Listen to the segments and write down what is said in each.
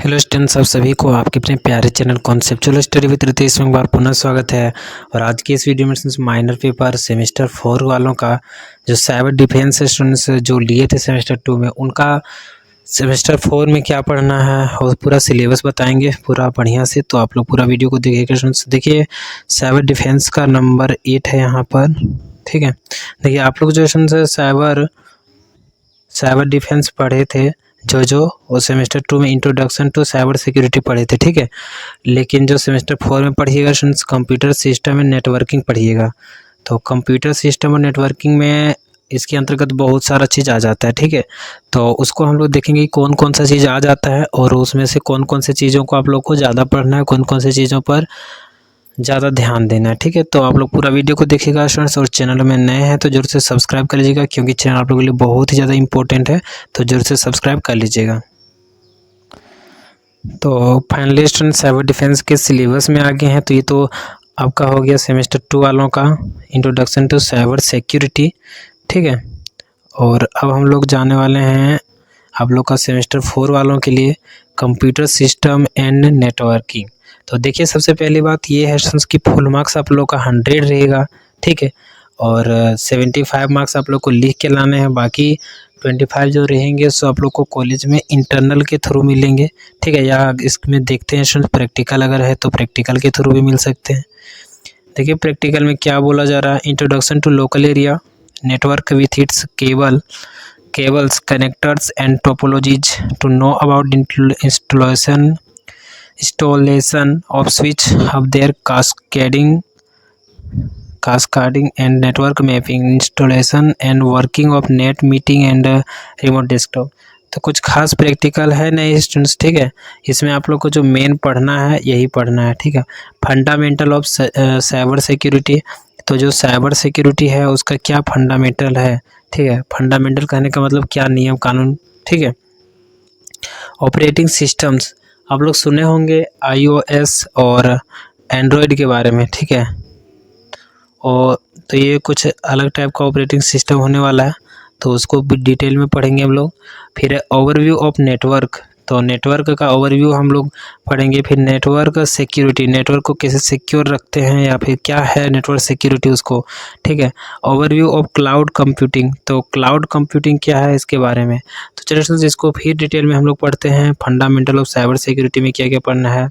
Hello students, आप सभी को आपके अपने प्यारे channel conceptual study with Ritesh में एक बार पुनः स्वागत है। और आज की इस वीडियो में माइनर पेपर सेमेस्टर 4 वालों का जो साइबर डिफेंस स्टूडेंट्स जो लिए थे सेमेस्टर 2 में, उनका सेमेस्टर 4 में क्या पढ़ना है और पूरा सिलेबस बताएंगे पूरा बढ़िया से। तो आप लोग पूरा वीडियो को देखिएगा स्टूडेंट्स। देखिए, साइबर डिफेंस का नंबर 8 है यहाँ पर, ठीक है। देखिए, आप लोग जो स्टूडेंट्स साइबर डिफेंस पढ़े थे जो वो सेमेस्टर 2 में इंट्रोडक्शन टू साइबर सिक्योरिटी पढ़े थे, ठीक है। लेकिन जो सेमेस्टर 4 में पढ़िएगा students, computer system and networking पढ़िएगा। तो कंप्यूटर सिस्टम और नेटवर्किंग में इसके अंतर्गत बहुत सारा चीज़ आ जाता है, ठीक है। तो उसको हम लोग देखेंगे कि कौन कौन सा चीज़ आ जाता है और उसमें से कौन कौन से चीज़ों को आप लोग को ज़्यादा पढ़ना है, कौन कौन से चीज़ों पर ज़्यादा ध्यान देना है, ठीक है। तो आप लोग पूरा वीडियो को देखिएगा स्टूडेंट्स। और चैनल में नए हैं तो जरूर से सब्सक्राइब कर लीजिएगा, क्योंकि चैनल आप लोगों के लिए बहुत ही ज़्यादा इंपॉर्टेंट है। तो जरूर से सब्सक्राइब कर लीजिएगा। तो फाइनली स्टूडेंट साइबर डिफेंस के सिलेबस में आगे हैं। तो ये तो आपका हो गया सेमेस्टर 2 वालों का इंट्रोडक्शन टू साइबर सिक्योरिटी, ठीक है। और अब हम लोग जाने वाले हैं आप लोग का सेमेस्टर 4 वालों के लिए कंप्यूटर सिस्टम एंड नेटवर्किंग। तो देखिए, सबसे पहली बात ये है कि फुल मार्क्स आप लोग का 100 रहेगा, ठीक है। और 75 मार्क्स आप लोग को लिख के लाने हैं। बाकी 25 जो रहेंगे सो आप लोग को कॉलेज में इंटरनल के थ्रू मिलेंगे, ठीक है। या इसमें देखते हैं प्रैक्टिकल अगर है तो प्रैक्टिकल के थ्रू भी मिल सकते हैं। देखिए, प्रैक्टिकल में क्या बोला जा रहा है। Introduction to local area network with its cables, connectors and topologies to know about installation of switch of their cascading and network mapping, installation and working of net meeting and remote desktop। तो कुछ खास practical है नहीं students, ठीक है। इसमें आप लोग को जो मेन पढ़ना है यही पढ़ना है, ठीक है। Fundamental of cyber security. तो जो साइबर सिक्योरिटी है उसका क्या फंडामेंटल है, ठीक है। फंडामेंटल कहने का मतलब क्या नियम कानून, ठीक है। ऑपरेटिंग सिस्टम्स आप लोग सुने होंगे iOS और एंड्रॉयड के बारे में, ठीक है। और तो ये कुछ अलग टाइप का ऑपरेटिंग सिस्टम होने वाला है, तो उसको भी डिटेल में पढ़ेंगे हम लोग। फिर ओवरव्यू ऑफ नेटवर्क। तो नेटवर्क का ओवरव्यू हम लोग पढ़ेंगे। फिर नेटवर्क सिक्योरिटी, नेटवर्क को कैसे सिक्योर रखते हैं या फिर क्या है नेटवर्क सिक्योरिटी उसको, ठीक है। Overview of cloud computing. तो क्लाउड कंप्यूटिंग क्या है इसके बारे में। तो चलिए स्टूडेंट्स, इसको फिर डिटेल में हम लोग पढ़ते हैं। फंडामेंटल ऑफ साइबर सिक्योरिटी में क्या क्या पढ़ना है।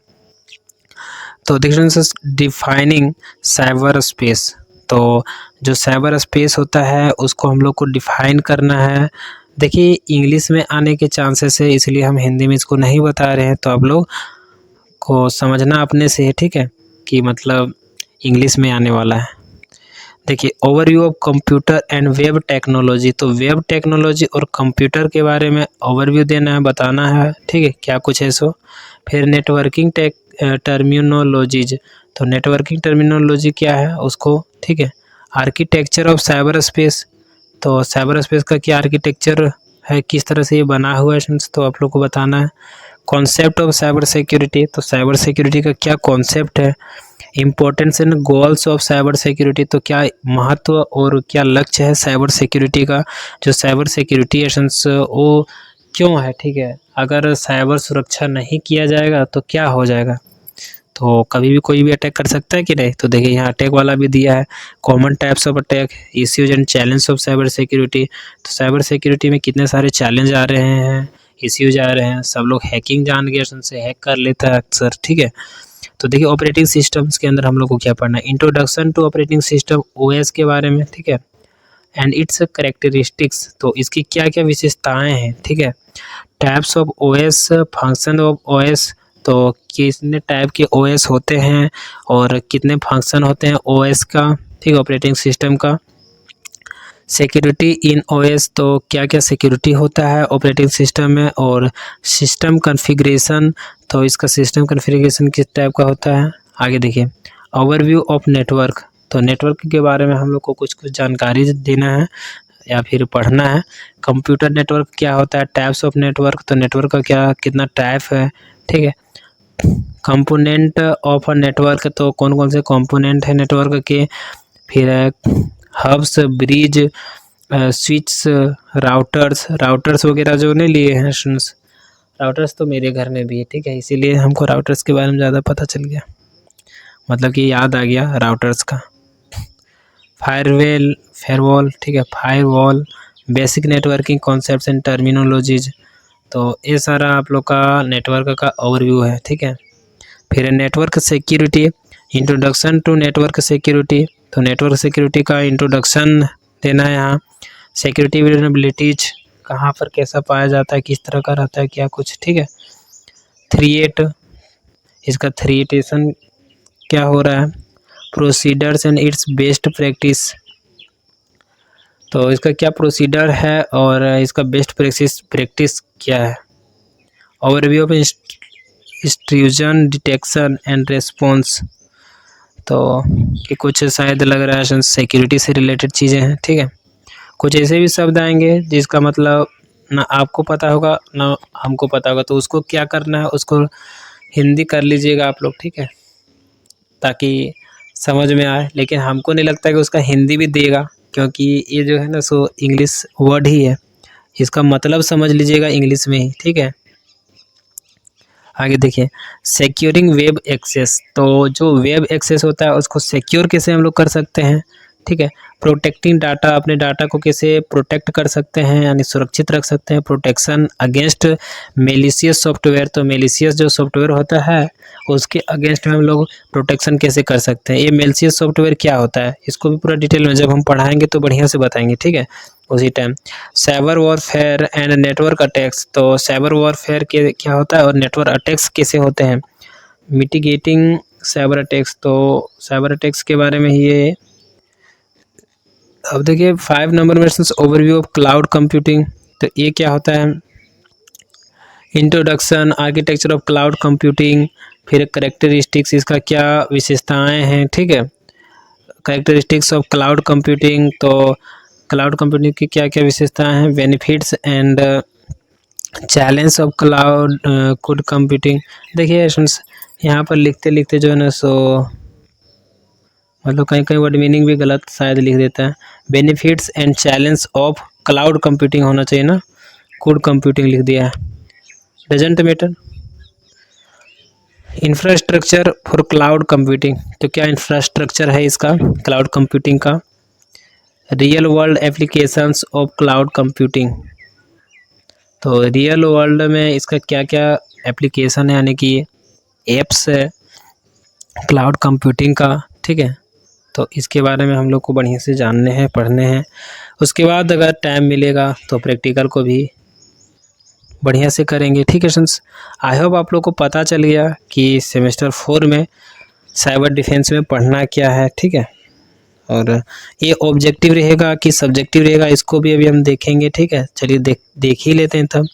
तो देखिए स्टूडेंट्स, डिफाइनिंग साइबर स्पेस। तो जो साइबर स्पेस होता है उसको हम लोग को डिफाइन करना है। देखिए, इंग्लिश में आने के चांसेस है, इसलिए हम हिंदी में इसको नहीं बता रहे हैं। तो आप लोग को समझना अपने से है, ठीक है, कि मतलब इंग्लिश में आने वाला है। देखिए, overview of computer and web technology. तो वेब टेक्नोलॉजी और कंप्यूटर के बारे में ओवरव्यू देना है, बताना है, ठीक है, क्या कुछ है सो। फिर नेटवर्किंग टर्मिनोलॉजीज। तो नेटवर्किंग टर्मिनोलॉजी क्या है उसको, ठीक है। Architecture of cyber space. तो साइबर स्पेस का क्या आर्किटेक्चर है, किस तरह से ये बना हुआ है, तो आप लोग को बताना है। Concept of cyber security. तो साइबर सिक्योरिटी का क्या कॉन्सेप्ट है। Importance and goals of cyber security. तो क्या महत्व और क्या लक्ष्य है साइबर सिक्योरिटी का। जो साइबर सिक्योरिटी एसेंस वो क्यों है, ठीक है। अगर साइबर सुरक्षा नहीं किया जाएगा तो क्या हो जाएगा, तो कभी भी कोई भी अटैक कर सकता है कि नहीं। तो देखिए, यहाँ अटैक वाला भी दिया है। Common types of attack, issues and challenge of cyber security. तो साइबर सिक्योरिटी में कितने सारे चैलेंज आ रहे हैं, इश्यूज आ रहे हैं। सब लोग हैकिंग जान के से हैक कर लेता है अक्सर, ठीक है। तो देखिए, ऑपरेटिंग सिस्टम्स के अंदर हम लोग को क्या पढ़ना है। Introduction to operating system OS के बारे में, ठीक है, एंड इट्स करेक्टरिस्टिक्स। तो इसकी क्या क्या विशेषताएं हैं, ठीक है। Types of OS, function of OS। तो कितने टाइप के OS होते हैं और कितने फंक्शन होते हैं OS का, ठीक है, ऑपरेटिंग सिस्टम का। Security in OS। तो क्या क्या सिक्योरिटी होता है ऑपरेटिंग सिस्टम में। और सिस्टम कॉन्फ़िगरेशन। तो इसका सिस्टम कॉन्फ़िगरेशन किस टाइप का होता है। आगे देखिए, ओवरव्यू ऑफ नेटवर्क। तो नेटवर्क के बारे में हम लोग को कुछ जानकारी देना है या फिर पढ़ना है। कंप्यूटर नेटवर्क क्या होता है, टाइप्स ऑफ नेटवर्क। तो नेटवर्क का क्या कितना टाइप है, ठीक है। Component of a network. तो कौन कौन से कंपोनेंट है नेटवर्क के। फिर हब्स, ब्रिज, स्विच, राउटर्स वगैरह जो नहीं लिए हैं राउटर्स तो मेरे घर में भी है, ठीक है, इसीलिए हमको राउटर्स के बारे में ज़्यादा पता चल गया, मतलब कि याद आ गया राउटर्स का। फायरवॉल, ठीक है, firewall, basic networking concepts and terminologies. तो ये सारा आप लोग का नेटवर्क का ओवरव्यू है, ठीक है। फिर network security, introduction to network security. तो नेटवर्क सिक्योरिटी का इंट्रोडक्शन देना है यहाँ। सिक्योरिटी वल्नरेबिलिटीज कहाँ पर कैसा पाया जाता है, किस तरह का रहता है, क्या कुछ, ठीक है। 3.8 इसका 3.8 क्या हो रहा है, procedures and it's best practice. तो इसका क्या प्रोसीडर है और इसका बेस्ट प्रैक्टिस क्या है। Overview of intrusion detection and response. तो ये कुछ शायद लग रहा है सिक्योरिटी से रिलेटेड चीज़ें हैं, ठीक है। कुछ ऐसे भी शब्द आएंगे जिसका मतलब ना आपको पता होगा ना हमको पता होगा, तो उसको क्या करना है, उसको हिंदी कर लीजिएगा आप लोग, ठीक है, ताकि समझ में आए। लेकिन हमको नहीं लगता कि उसका हिंदी भी देगा, क्योंकि ये जो है ना सो इंग्लिश वर्ड ही है, इसका मतलब समझ लीजिएगा इंग्लिश में ही, ठीक है। आगे देखिए, सिक्योरिंग वेब एक्सेस। तो जो वेब एक्सेस होता है उसको सिक्योर कैसे हम लोग कर सकते हैं, ठीक है। प्रोटेक्टिंग डाटा, अपने डाटा को कैसे प्रोटेक्ट कर सकते हैं, यानी सुरक्षित रख सकते हैं। Protection against malicious software. तो मेलिशियस जो सॉफ्टवेयर होता है उसके अगेंस्ट में हम लोग प्रोटेक्शन कैसे कर सकते हैं। ये मेलिशियस सॉफ्टवेयर क्या होता है, इसको भी पूरा डिटेल में जब हम पढ़ाएंगे तो बढ़िया से बताएंगे, ठीक है, उसी time. Cyber warfare and network attacks. तो साइबर वॉरफेयर के क्या होता है और नेटवर्क अटैक्स कैसे होते हैं। Mitigating cyber attacks. तो साइबर अटैक्स के बारे में ये अब देखिए 5 नंबर में ओवरव्यू ऑफ क्लाउड कंप्यूटिंग। तो ये क्या होता है, introduction architecture of cloud computing. फिर कैरेक्टरिस्टिक्स, इसका क्या विशेषताएं हैं, ठीक है। Characteristics of cloud computing. तो क्लाउड कंप्यूटिंग की क्या क्या विशेषताएं हैं। Benefits and challenge of cloud computing. देखिए यहाँ पर लिखते लिखते जो है ना सो मतलब कहीं कहीं वर्ड मीनिंग भी गलत शायद लिख देता है। Benefits and challenge of cloud computing होना चाहिए ना, क्लाउड कंप्यूटिंग लिख दिया है, doesn't matter. Infrastructure for cloud computing. तो क्या इंफ्रास्ट्रक्चर है इसका क्लाउड कंप्यूटिंग का। Real world applications of cloud computing. तो रियल वर्ल्ड में इसका क्या क्या एप्लीकेशन है, यानी कि एप्स है क्लाउड कंप्यूटिंग का, ठीक है। तो इसके बारे में हम लोग को बढ़िया से जानने हैं, पढ़ने हैं। उसके बाद अगर टाइम मिलेगा तो प्रैक्टिकल को भी बढ़िया से करेंगे, ठीक है फ्रेंड्स। आई होप आप लोग को पता चल गया कि सेमेस्टर 4 में साइबर डिफेंस में पढ़ना क्या है, ठीक है। और ये ऑब्जेक्टिव रहेगा कि सब्जेक्टिव रहेगा, इसको भी अभी हम देखेंगे, ठीक है। चलिए देख ही लेते हैं तब।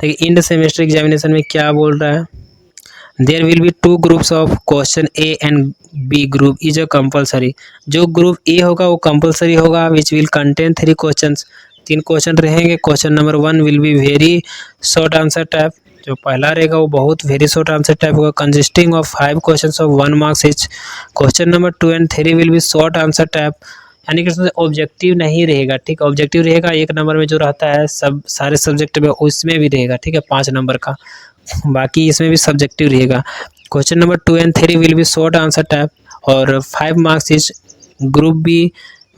देखिए इंड सेमेस्टर एग्जामिनेशन में क्या बोल रहा है। There will be 2 groups of question A and B group is a compulsory. जो ग्रुप ए होगा वो कंपलसरी होगा, which will contain 3 questions. 3 question रहेंगे। Question number 1 will be very short answer type. जो पहला रहेगा वो बहुत वेरी शॉर्ट आंसर टाइप होगा, consisting of 5 questions of 1 marks each. Question number 2 and 3 will be short answer type, यानी कि objective नहीं रहेगा, ठीक। ऑब्जेक्टिव रहेगा 1 नंबर में जो रहता है सब सारे सब्जेक्ट में, उसमें भी रहेगा, ठीक है, 5 नंबर का। बाकी इसमें भी सब्जेक्टिव रहेगा। Question number 2 and 3 will be short answer type और 5 marks is. Group B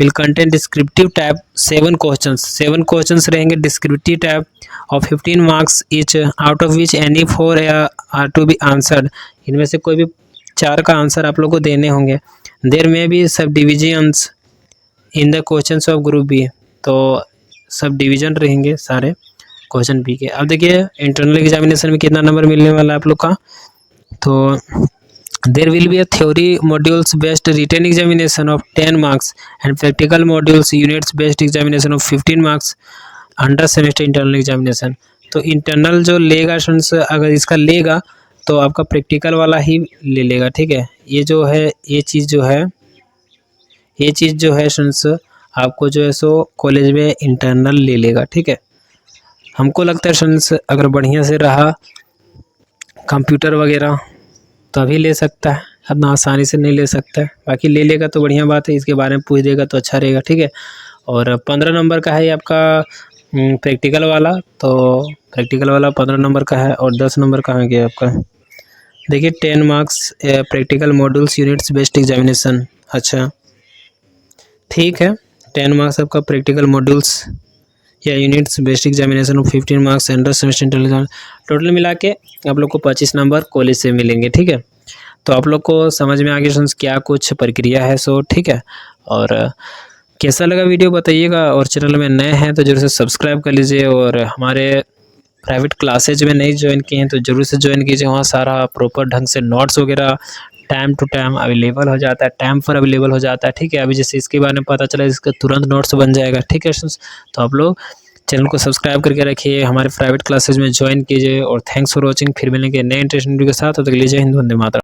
will contain descriptive type 7 questions रहेंगे डिस्क्रिप्टिव टाइप और 15 marks each, out of which any 4 are to be answered. इनमें से कोई भी 4 का आंसर आप लोग को देने होंगे। देयर में भी sub divisions in the questions of group B. तो सब डिवीजन रहेंगे सारे क्वेश्चन बी के। अब देखिए इंटरनल एग्जामिनेशन में कितना नंबर मिलने वाला है आप लोग का। तो there will be a theory modules based written examination of 10 marks and practical modules units based examination of 15 marks under semester internal examination. तो इंटरनल जो लेगा स्टूडेंट्स, अगर इसका लेगा तो आपका प्रैक्टिकल वाला ही ले लेगा, ठीक है। ये जो है ये चीज़ जो है स्टूडेंट्स आपको जो है सो कॉलेज में इंटरनल ले लेगा, ठीक है। हमको लगता है स्टूडेंट्स अगर बढ़िया से रहा कंप्यूटर वगैरह तभी ले सकता है, इतना आसानी से नहीं ले सकता है। बाकी ले लेगा तो बढ़िया बात है, इसके बारे में पूछ देगा तो अच्छा रहेगा, ठीक है। और 15 नंबर का है आपका प्रैक्टिकल वाला, तो प्रैक्टिकल वाला 15 नंबर का है और 10 नंबर कहाँ गया आपका। देखिए 10 marks practical modules units based examination. अच्छा ठीक है, 10 मार्क्स आपका प्रैक्टिकल मॉड्यूल्स या यूनिट्स बेस्ड एग्जामिनेशन और 15 marks under semester intelligence, total मिला के आप लोग को 25 नंबर कॉलेज से मिलेंगे। ठीक है, तो आप लोग को समझ में आ गया क्या कुछ प्रक्रिया है। सो ठीक है, और कैसा लगा वीडियो बताइएगा, और चैनल में नए हैं तो जरूर से सब्सक्राइब कर लीजिए, और हमारे प्राइवेट क्लासेज में नहीं ज्वाइन किए हैं तो ज़रूर से ज्वाइन कीजिए। वहाँ सारा प्रॉपर ढंग से नोट्स वगैरह टाइम टू टाइम अवेलेबल हो जाता है, टाइम पर अवेलेबल हो जाता है। ठीक है, अभी जैसे इसके बारे में पता चला, इसका तुरंत नोट्स बन जाएगा। ठीक है, तो आप लोग चैनल को सब्सक्राइब करके रखिए, हमारे प्राइवेट क्लासेज में ज्वाइन कीजिए, और थैंक्स फॉर वॉचिंग। फिर मिलेंगे नए इंटरेस्टिंग वीडियो के साथ, तो तक लीजिए हिंद, वंदे मातरम।